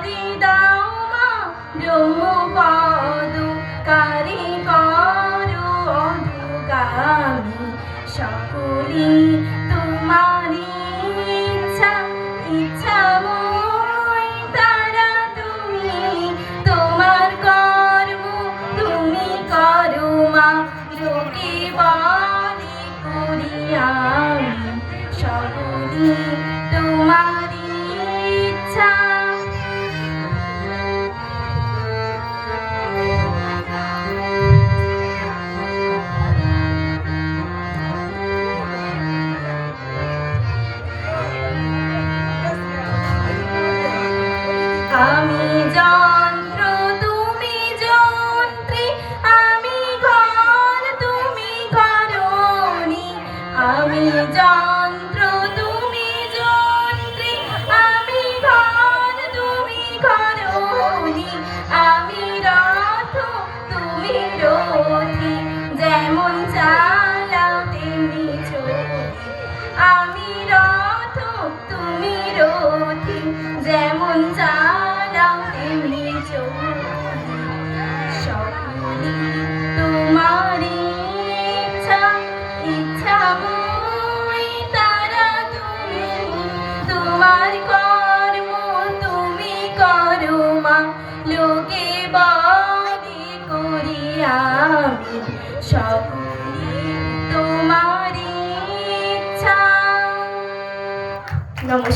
কারি দাও মা ব্রহ্মপদ কারি করো অধুগামী সকলি তোমারি ইচ্ছা ইচ্ছাময় তারা তুমি তোমার কর্ম তুমি করো মা লোকে বলে করি আমি সকলি তোমারি ইচ্ছা। আমি যন্ত্র তুমি যন্ত্রী আমি ঘর তুমি ঘরণী আমি যন্ত্র তুমি যন্ত্রী আমি ঘর তুমি ঘরণী আমি রথ তুমি রথী যেমন চালাও তেমনি চলি আমি রথ তুমি রথী যেমন চালাও তেমনি চলি সকলি তোমারি ইচ্ছা ইচ্ছাময় তারা তুমি তোমার কর্ম তুমি করো মা লোকে বলে করি আমি সকলি তোমারি ইচ্ছা। নমস্কার।